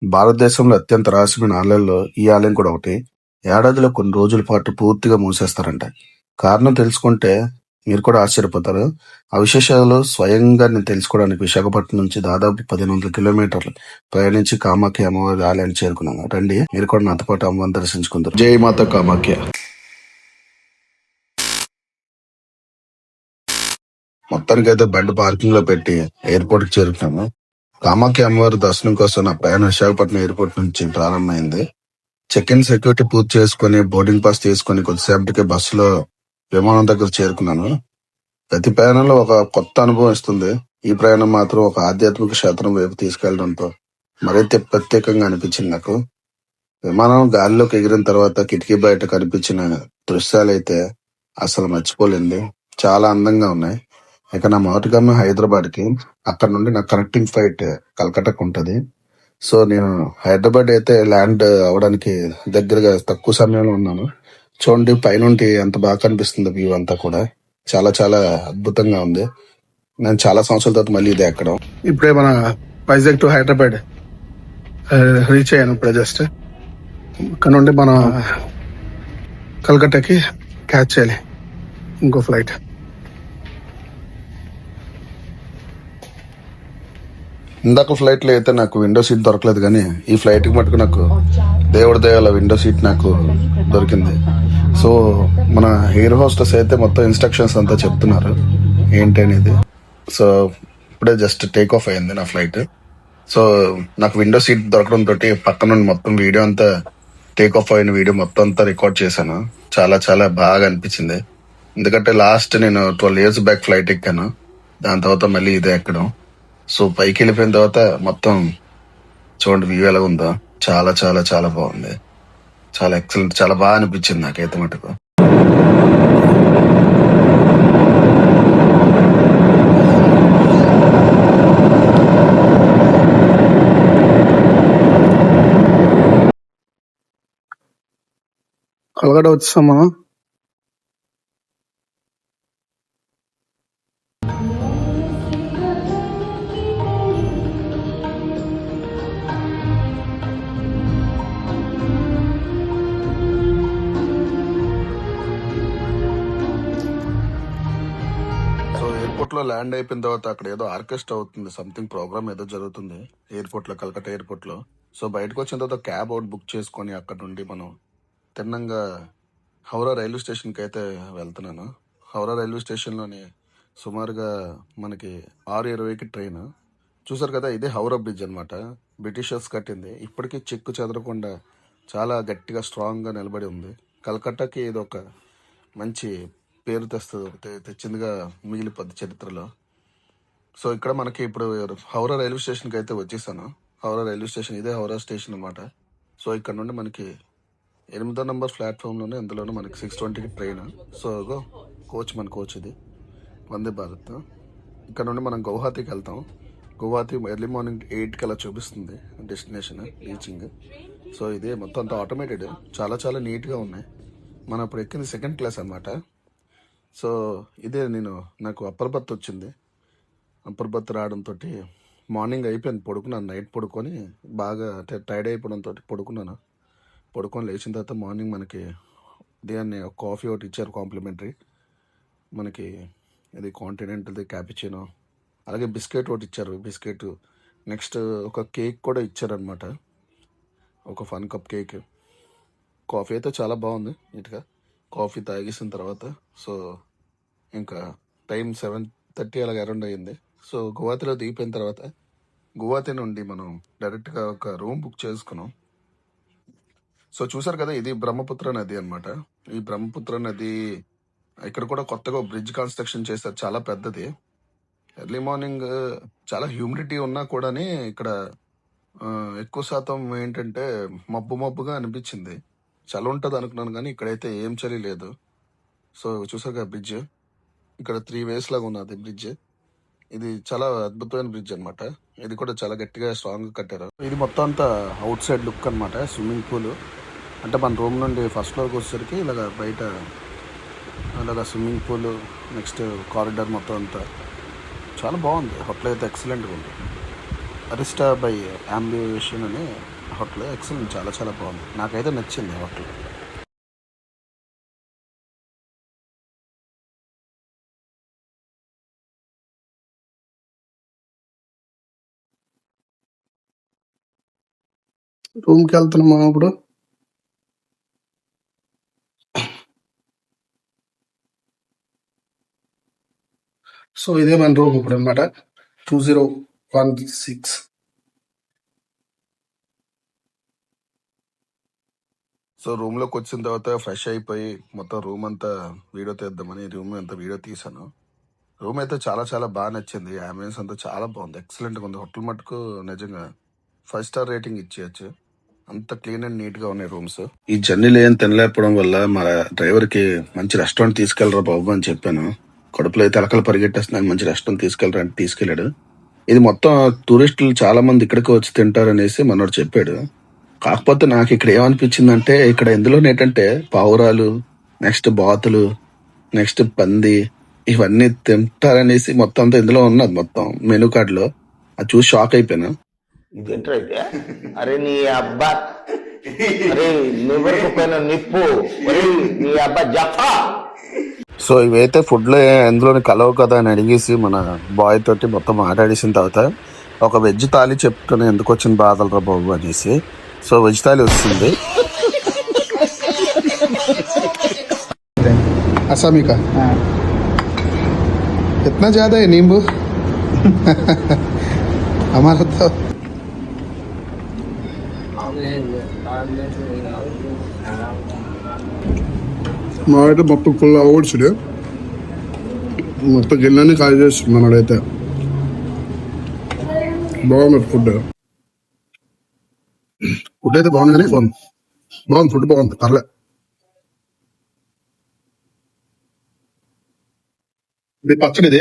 భారతదేశంలో అత్యంత రహస్యమైన ఆలయాల్లో ఈ ఆలయం కూడా ఒకటి. ఏడాదిలో కొన్ని రోజుల పాటు పూర్తిగా మూసేస్తారంట. కారణం తెలుసుకుంటే మీరు కూడా ఆశ్చర్యపోతారు. ఆ విశేషాలు స్వయంగా నేను తెలుసుకోవడానికి విశాఖపట్నం నుంచి దాదాపు 1500 కిలోమీటర్లు ప్రయాణించి కామాఖ్య అమ్మవారి ఆలయాన్ని చేరుకున్నాను. రండి, మీరు కూడా నాతో పాటు అమ్మవారిని దర్శించుకుంటారు. జై మాత కామాఖ్య. మొత్తానికైతే బండి పార్కింగ్ లో పెట్టి ఎయిర్పోర్ట్ కి చేరుకున్నాము. కామాఖ్య అమ్మవారి దర్శనం కోసం నా ప్రయాణం విశాఖపట్నం ఎయిర్పోర్ట్ నుంచి ప్రారంభమైంది. చెక్ ఇన్ సెక్యూరిటీ పూర్తి చేసుకుని బోర్డింగ్ పాస్ తీసుకుని కొద్దిసేపటికి బస్సులో విమానం దగ్గర చేరుకున్నాను. ప్రతి ప్రయాణంలో ఒక కొత్త అనుభవం ఇస్తుంది. ఈ ప్రయాణం మాత్రం ఒక ఆధ్యాత్మిక క్షేత్రం వైపు తీసుకెళ్లడంతో మరింత ప్రత్యేకంగా అనిపించింది నాకు. విమానం గాలిలోకి ఎగిరిన తర్వాత కిటికీ బయట కనిపించిన దృశ్యాలైతే అసలు మర్చిపోలేంది. చాలా అందంగా ఉన్నాయి. ఇక నా మొదటి గమ్యం హైదరాబాద్ కి. అక్కడ నుండి నా కనెక్టింగ్ ఫ్లైట్ కలకట్టాకు ఉంటది. సో నేను హైదరాబాద్ అయితే ల్యాండ్ అవడానికి దగ్గరగా తక్కువ సమయంలో ఉన్నాను. చూడండి పైనుండి ఎంత బాగా కనిపిస్తుంది వ్యూ అంతా కూడా. చాలా చాలా అద్భుతంగా ఉంది. నేను చాలా సంవత్సరాల తర్వాత మళ్ళీ ఇది ఎక్కడం. ఇప్పుడే మన వైజాగ్ టు హైదరాబాద్ రీచ్ అయ్యాను. ఇప్పుడే జస్ట్ ఇక్కడ నుండి మన కలకట్టాకి క్యాచ్ చేయాలి ఇంకో ఫ్లైట్. ఇందాక ఫ్లైట్ లో అయితే నాకు విండో సీట్ దొరకలేదు, కానీ ఈ ఫ్లైట్ కి మటుకు నాకు దేవుడి దయాల విండో సీట్ నాకు దొరికింది. సో మన ఎయిర్ హోస్టెస్ అయితే మొత్తం ఇన్స్ట్రక్షన్స్ అంతా చెప్తున్నారు ఏంటి అనేది. సో ఇప్పుడే జస్ట్ టేక్ ఆఫ్ అయింది నా ఫ్లైట్. సో నాకు విండో సీట్ దొరకడం తోటి పక్క నుండి మొత్తం వీడియో అంతా, టేక్ ఆఫ్ అయిన వీడియో మొత్తం అంతా రికార్డ్ చేశాను. చాలా చాలా బాగా అనిపించింది. ఎందుకంటే లాస్ట్ నేను 12 years బ్యాక్ ఫ్లైట్ ఎక్కాను. దాని తర్వాత మళ్ళీ ఇదే ఎక్కడం. సో పైకి వెళ్ళిపోయిన తర్వాత మొత్తం చూడండి వ్యూ ఎలా ఉందో. చాలా చాలా చాలా బాగుంది. చాలా ఎక్సలెంట్. చాలా బాగా అనిపించింది నాకైతే మటుకు. కలగడ వచ్చామా? ఎయిర్పోర్ట్ లో ల్యాండ్ అయిపోయిన తర్వాత అక్కడ ఏదో ఆర్కెస్ట్రా అవుతుంది, సంథింగ్ ప్రోగ్రామ్ ఏదో జరుగుతుంది ఎయిర్పోర్ట్ లో, కలకత్తా ఎయిర్పోర్ట్ లో. సో బయటకు వచ్చిన తర్వాత క్యాబ్ అవుట్ బుక్ చేసుకొని అక్కడ నుండి మనం తిన్నంగా హౌరా రైల్వే స్టేషన్ కి అయితే వెళ్తున్నాను. హౌరా రైల్వే స్టేషన్ లోని సుమారుగా మనకి 6:20కి ట్రైన్. చూసారు కదా, ఇదే హౌరా బ్రిడ్జ్ అనమాట. బ్రిటిషర్స్ కట్టింది. ఇప్పటికీ చెక్కు చెదరకుండా చాలా గట్టిగా స్ట్రాంగ్ గా నిలబడి ఉంది. కలకట్టాకి ఇది ఒక మంచి పేరు తెచ్చిందిగా మిగిలిపోద్ది చరిత్రలో. సో ఇక్కడ మనకి ఇప్పుడు హౌరా రైల్వే స్టేషన్కి అయితే వచ్చేసాను. హౌరా రైల్వే స్టేషన్ ఇదే హౌరా స్టేషన్ అనమాట. సో ఇక్కడ నుండి మనకి 8వ నెంబర్ ప్లాట్ఫామ్లోనే, అందులోనే మనకి 6:20కి ట్రైన్. సో కోచ్, మన కోచ్ ఇది వందే భారత్. ఇక్కడ నుండి మనం గౌహతికి వెళ్తాం. గౌహతి ఎర్లీ మార్నింగ్ 8కి అలా చూపిస్తుంది డెస్టినేషన్ రీచింగ్. సో ఇదే మొత్తం అంతా ఆటోమేటెడ్. చాలా చాలా నీట్గా ఉన్నాయి. మనం ఇప్పుడు ఎక్కింది 2nd క్లాస్ అనమాట. సో ఇదే నాకు అప్పర్ బర్త్ వచ్చింది. అప్పర్ బర్త్ రావడంతో మార్నింగ్ అయిపోయింది, పడుకున్నాను. నైట్ పడుకొని బాగా టైర్డ్ అయిపోవడంతో పడుకొని లేచిన తర్వాత మార్నింగ్ మనకి ఉదయాన్నే ఒక కాఫీ ఒకటి ఇచ్చారు కాంప్లిమెంటరీ. మనకి ఇది కాంటినెంటల్ది క్యాపిచినో, అలాగే బిస్కెట్ ఒకటి ఇచ్చారు. బిస్కెట్ నెక్స్ట్ ఒక కేక్ కూడా ఇచ్చారనమాట, ఒక 1 cup కేక్. కాఫీ అయితే చాలా బాగుంది నీట్గా. కాఫీ తాగేసిన తర్వాత సో ఇంకా టైం 7:30 అలాగే అరౌండ్ అయ్యింది. సో గువాహతిలో దిగిపోయిన తర్వాత గువాహతి నుండి మనం డైరెక్ట్గా ఒక రూమ్ బుక్ చేసుకున్నాం. సో చూసారు కదా, ఇది బ్రహ్మపుత్ర నది అనమాట. ఈ బ్రహ్మపుత్ర నది ఇక్కడ కూడా కొత్తగా బ్రిడ్జ్ కన్స్ట్రక్షన్ చేస్తారు, చాలా పెద్దది. ఎర్లీ మార్నింగ్ చాలా హ్యూమిడిటీ ఉన్నా కూడా ఇక్కడ ఎక్కువ శాతం ఏంటంటే మబ్బుగా అనిపించింది. చలి ఉంటుంది అనుకున్నాను, కానీ ఇక్కడైతే ఏం చలి లేదు. సో చూసారు కదా బ్రిడ్జ్, ఇక్కడ 3 ways లాగా ఉన్నది బ్రిడ్జ్. ఇది చాలా అద్భుతమైన బ్రిడ్జ్ అనమాట. ఇది కూడా చాలా గట్టిగా స్ట్రాంగ్ కట్టారు. ఇది మొత్తం అంతా అవుట్ సైడ్ లుక్ అనమాట. స్విమ్మింగ్ పూల్ అంటే మన రూమ్ నుండి ఫస్ట్ ఫ్లోర్కి వచ్చేసరికి ఇలాగ బయట అలాగా స్విమ్మింగ్ పూల్, నెక్స్ట్ కారిడార్ మొత్తం అంతా చాలా బాగుంది. హోటల్ అయితే ఎక్సలెంట్గా ఉంది. అరిస్టా బై అంబిషన్ అనే హోటల్ ఎక్సలెంట్, చాలా చాలా బాగుంది, నాకైతే నచ్చింది హోటల్. రూమ్కి వెళ్తున్నామా ఇప్పుడు? సో ఇదే మన రూమ్ ఇప్పుడు అనమాట, 2016. సో రూమ్లోకి వచ్చిన తర్వాత ఫ్రెష్ అయిపోయి మొత్తం రూమ్ అంతా వీడియో తీద్దామని రూమ్ అంతా వీడియో తీసాను. రూమ్ అయితే చాలా చాలా బాగా నచ్చింది, అంబియన్స్ అంతా చాలా బాగుంది, ఎక్సలెంట్గా ఉంది. హోటల్ మటుకు నిజంగా 5 స్టార్ రేటింగ్ ఇచ్చేయచ్చు, అంత క్లీన్ అండ్ నీట్గా ఉన్నాయి రూమ్స్. ఈ జర్నీలో ఏం తినలేకపోవడం వల్ల మా డ్రైవర్కి మంచి రెస్టారెంట్ తీసుకెళ్ళరా బాబు అని చెప్పాను. కడుపులో అయితే అలకలు పరిగెట్టేస్తున్నాను, మంచి రెస్టారెంట్ తీసుకెళ్ళరా అంటే తీసుకెళ్ళాడు. ఇది మొత్తం టూరిస్టులు చాలా మంది ఇక్కడికి వచ్చి తింటారు అనేసి మనోడు చెప్పాడు. కాకపోతే నాకు ఇక్కడ ఏమనిపించిందంటే, ఇక్కడ ఇందులోనే ఏంటంటే పావురాలు, నెక్స్ట్ బాతులు, నెక్స్ట్ పంది, ఇవన్నీ తింటారనేసి మొత్తం అంతా ఇందులో ఉన్నది మొత్తం మెనూ కార్డ్ లో. అది చూసి షాక్ అయిపోయాను. ఇదేంట్రా అయితే? అరే నీ అబ్బా, అరే లివర్కు పైన నిప్పు, అరే నీ అబ్బా జఫా. సో ఇవైతే ఫుడ్లో ఎందులోని కలవు కదా అని అడిగేసి మన బాయ్ తోటి మొత్తం మాట్లాడేసిన తర్వాత ఒక వెజ్ థాలీ చెప్తున్నా, ఎందుకు వచ్చిన బాధలు రా బాబు అనేసి. సో వెజ్ థాలీ వస్తుంది. असमी का इतना ज्यादा है नींबू हमारा तो మాకైతే మొత్తం ఫుల్ అవార్డ్స్ మొత్తం గిన్నెని ఖాళీ చేస్తుంది మనడైతే. బాగుంది ఫుడ్, ఫుడ్ అయితే బాగుంది కానీ బాగుంది ఫుడ్ బాగుంది, పర్లే. ఇది పచ్చడి, ఇది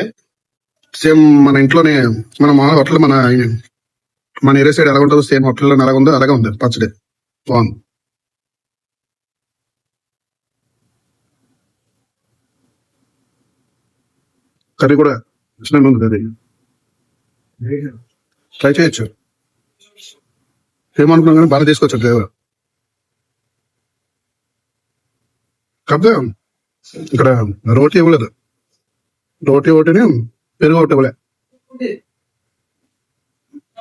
సేమ్ మన ఇంట్లోనే మన హోటల్ మన ఏరియా సైడ్ ఎలా ఉంటుందో సేమ్ హోటల్లో అలాగ ఉందో అలాగే ఉంది పచ్చడి, బాగుంది. కర్రీ కూడా ఇష్టంగా ఉంది, కర్రీ ట్రై చేయొచ్చు. ఏమనుకున్నాం కానీ బాగా తీసుకొచ్చారు డ్రైవర్. కాకపోతే ఇక్కడ రోటీ ఇవ్వలేదు, రోటీ ఒకటిని పెరుగు ఒకటి ఇవ్వలే.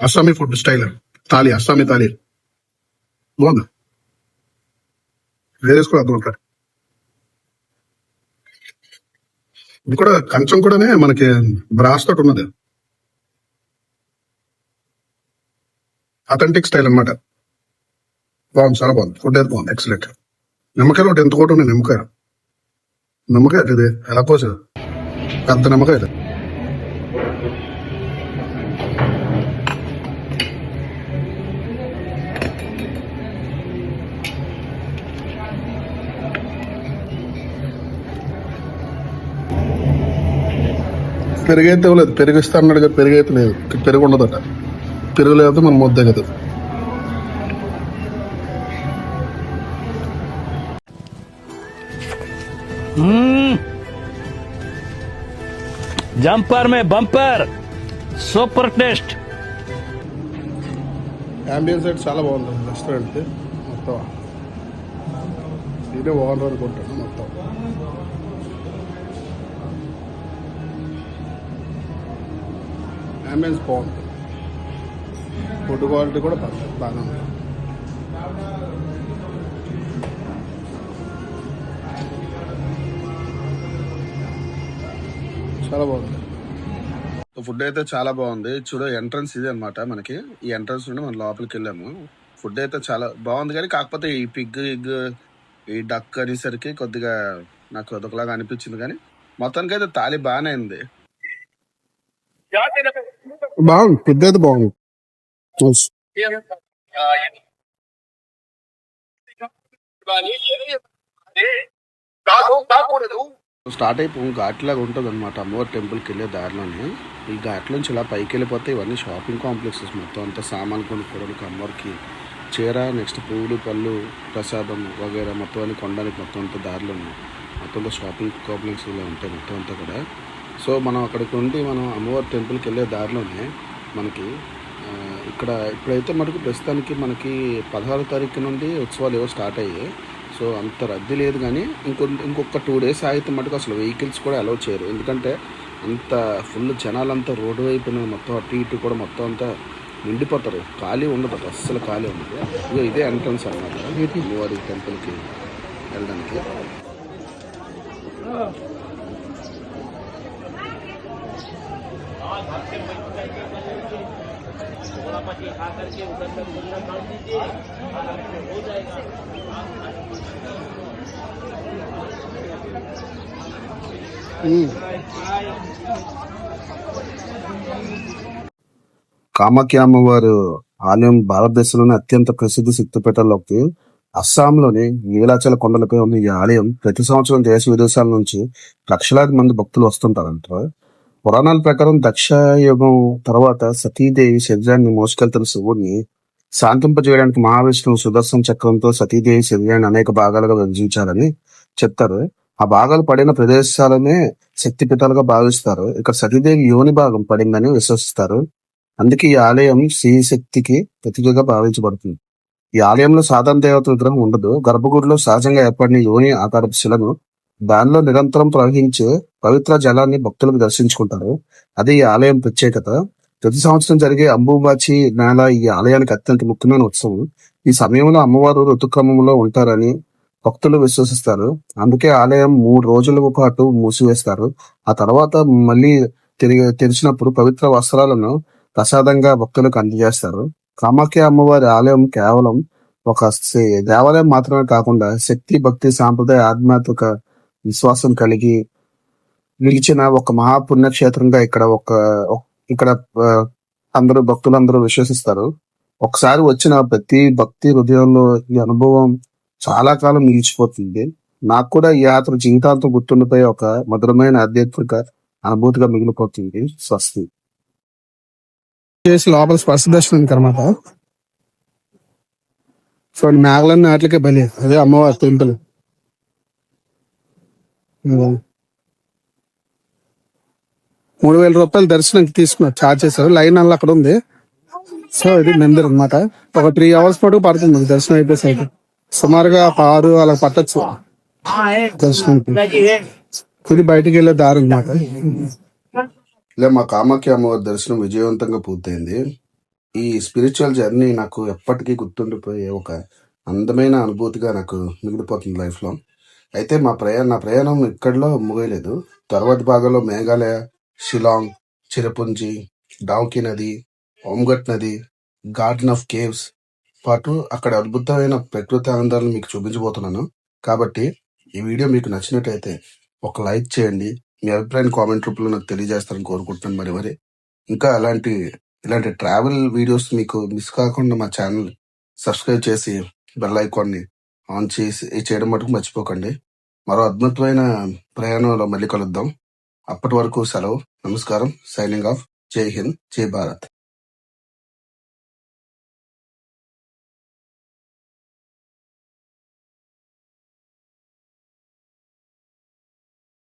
అస్సామీ ఫుడ్ స్టైల్ థాలీ, అస్సామీ థాలీ బాగుంది, వేరేసుకోవాలి అర్థం ఉంటారు. ఇది కూడా కంచం కూడానే మనకి బ్రాస్ తోటి ఉన్నది, అథెంటిక్ స్టైల్ అనమాట. బాగుంది, చాలా బాగుంది, ఫుడ్ అయితే బాగుంది, ఎక్సలెంట్. నిమ్మకాయలు ఒకటి ఎంత కూడా ఉన్నాయి, నిమ్మకాయ ఇది ఎలా పోసా, పెద్ద నిమ్మకాయ. పెరుగైతే ఇవ్వలేదు, పెరుగు ఇస్తా అన్నాడు కదా, పెరుగు అయితే లేదు, పెరుగు ఉండదట. పెరుగు లేకపోతే మనం ముద్దే కదా. जंपर में बंपर सुपर टेस्ट. అంబియన్స్ అయితే చాలా బాగుంది రెస్టారెంట్ మొత్తం. ఇదే ఓనర్ అనుకుంటాను మొత్తం. అంబియన్స్ బాగుంది, ఫుడ్ క్వాలిటీ కూడా బాగానే ఉంది. చాలా బాగుంది, ఫుడ్ అయితే చాలా బాగుంది. చూడ ఎంట్రన్స్ ఇది అనమాట మనకి, ఈ ఎంట్రన్స్ నుండి మనం లోపలికి వెళ్ళాము. ఫుడ్ అయితే చాలా బాగుంది కానీ కాకపోతే ఈ పిగ్ ఈ డక్ అనేసరికి కొద్దిగా నాకు అదొకలాగా అనిపించింది, కానీ మొత్తానికి అయితే తాళి బాగానే ఉంది. బాగుంది, ఫుడ్ అయితే బాగుంది. స్టార్ట్ అయిపోయి ఘాట్ లాగా ఉంటుంది అనమాట, అమ్మవారి టెంపుల్కి వెళ్ళే దారిలోనే. ఈ ఘాట్ నుంచి ఇలా పైకి వెళ్ళిపోతే ఇవన్నీ షాపింగ్ కాంప్లెక్సెస్, మొత్తం అంతా సామాన్ కొనుక్కోవడానికి, అమ్మవారికి చీర, నెక్స్ట్ పువ్వులు, పళ్ళు, ప్రసాదం వగేరా మొత్తం అన్ని కొనడానికి మొత్తం అంతా దారిలో ఉన్నాయి. మొత్తం అంతా షాపింగ్ కాంప్లెక్స్ ఇలా ఉంటాయి మొత్తం అంతా కూడా. సో మనం అక్కడికి ఉండి మనం అమ్మవారి టెంపుల్కి వెళ్ళే దారిలోనే మనకి ఇక్కడ ఇప్పుడైతే మటుకు ప్రస్తుతానికి మనకి 16 తారీఖు నుండి ఉత్సవాలు ఏవో స్టార్ట్ అయ్యాయి. సో అంత రద్దీ లేదు కానీ ఇంకొక 2 డేస్ ఆగితే మటుకు అసలు వెహికల్స్ కూడా అలౌ చేయరు. ఎందుకంటే అంత ఫుల్ జనాలంతా రోడ్డు వైపున మొత్తం అటు ఇటు కూడా మొత్తం అంతా నిండిపోతారు. ఖాళీ ఉండదు, అస్సలు ఖాళీ ఉండదు. ఇదే ఎంట్రన్స్ అన్నమాట అమ్మవారి టెంపుల్కి వెళ్ళడానికి. కామాఖ్య అమ్మవారు ఆలయం భారతదేశంలోని అత్యంత ప్రసిద్ధ శక్తిపీఠాల్లోకి అస్సాంలోని నీలాచల కొండలపై ఉన్న ఈ ఆలయం ప్రతి సంవత్సరం దేశ విదేశాల నుంచి లక్షలాది మంది భక్తులు వస్తుంటారంటారు. పురాణాల ప్రకారం దక్షయుగం తర్వాత సతీదేవి శరీరాన్ని మోసుకెళ్తున్న శివుడిని శాంతింపజేయడానికి మహావిష్ణువు సుదర్శన చక్రంతో సతీదేవి శరీరాన్ని అనేక భాగాలుగా విభజించాలని చెప్తారు. ఆ భాగాలు పడిన ప్రదేశాలనే శక్తిపీఠాలుగా భావిస్తారు. ఇక్కడ సతీదేవి యోని భాగం పడిందని విశ్వసిస్తారు. అందుకే ఈ ఆలయం శ్రీ శక్తికి ప్రతీకగా భావించబడుతుంది. ఈ ఆలయంలో సాధారణ దేవత విగ్రహం ఉండదు. గర్భగుడిలో సహజంగా ఏర్పడిన యోని ఆకారపు శిలను దానిలో నిరంతరం ప్రవహించే పవిత్ర జలాన్ని భక్తులకు దర్శించుకుంటారు. అది ఈ ఆలయం ప్రత్యేకత. ప్రతి సంవత్సరం జరిగే అంబుబాచి నేల ఈ ఆలయానికి అత్యంత ముఖ్యమైన ఉత్సవం. ఈ సమయంలో అమ్మవారు ఋతుక్రమంలో ఉంటారని భక్తులు విశ్వసిస్తారు. అందుకే ఆలయం 3 రోజుల పాటు మూసివేస్తారు. ఆ తర్వాత మళ్ళీ తిరిగి తెరిచినప్పుడు పవిత్ర వస్త్రాలను ప్రసాదంగా భక్తులకు అందజేస్తారు. కామాఖ్య అమ్మవారి ఆలయం కేవలం ఒక దేవాలయం మాత్రమే కాకుండా శక్తి, భక్తి, సాంప్రదాయ, ఆధ్యాత్మిక విశ్వాసం కలిగి నిలిచిన ఒక మహాపుణ్యక్షేత్రంగా ఇక్కడ అందరూ భక్తులందరూ విశ్వసిస్తారు. ఒకసారి వచ్చిన ప్రతి భక్తి హృదయంలో ఈ అనుభవం చాలా కాలం నిలిచిపోతుంది. నాకు కూడా ఈ యాత్ర జీవితాంతం గుర్తుండిపోయే ఒక మధురమైన ఆధ్యాత్మిక అనుభూతిగా మిగిలిపోతుంది. స్వస్తి. చేసి లోపల స్పర్శ దర్శనం అనమాట. సో మేఘలన్నీ వాటికే బలి. అదే అమ్మవారి టెంపుల్. 3,000 రూపాయలు దర్శనంకి తీసుకున్నారు, ఛార్జ్ చేశారు. లైన్ అలా అక్కడ ఉంది. సో ఇది మెందర్ అనమాట. ఒక 3 అవర్స్ పాటు పడుతుంది దర్శనం అయిపోయి. సుమారుగా 6 అలా పట్టచ్చు దర్శనానికి. ఇది బయటికి వెళ్ళే దారి అనమాట. ఇలా మా కామాఖ్య అమ్మవారి దర్శనం విజయవంతంగా పూర్తయింది. ఈ స్పిరిచువల్ జర్నీ నాకు ఎప్పటికీ గుర్తుండిపోయే ఒక అందమైన అనుభూతిగా నాకు మిగిలిపోతుంది లైఫ్లో. అయితే నా ప్రయాణం ఇక్కడలో ముగియలేదు. తర్వాత భాగంలో మేఘాలయ, షిలాంగ్, చిరపుంజి, డావుకి నది, ఓంగట్ నది, గార్డెన్ ఆఫ్ కేవ్స్ పాటు అక్కడ అద్భుతమైన ప్రకృతి ఆనందాలను మీకు చూపించబోతున్నాను. కాబట్టి ఈ వీడియో మీకు నచ్చినట్టయితే ఒక లైక్ చేయండి. మీ అభిప్రాయాన్ని కామెంట్ రూపంలో నాకు తెలియజేస్తారని కోరుకుంటున్నాను. మరి ఇంకా ఇలాంటి ట్రావెల్ వీడియోస్ మీకు మిస్ కాకుండా మా ఛానల్ సబ్స్క్రైబ్ చేసి బెల్ ఐకాన్ని ఆన్ చేసి చేయడం మటుకు మర్చిపోకండి. మరో అద్భుతమైన ప్రయాణంలో మళ్ళీ కలుద్దాం. అప్పటి వరకు సెలవు. నమస్కారం. Signing off. జై హింద్, జై భారత్.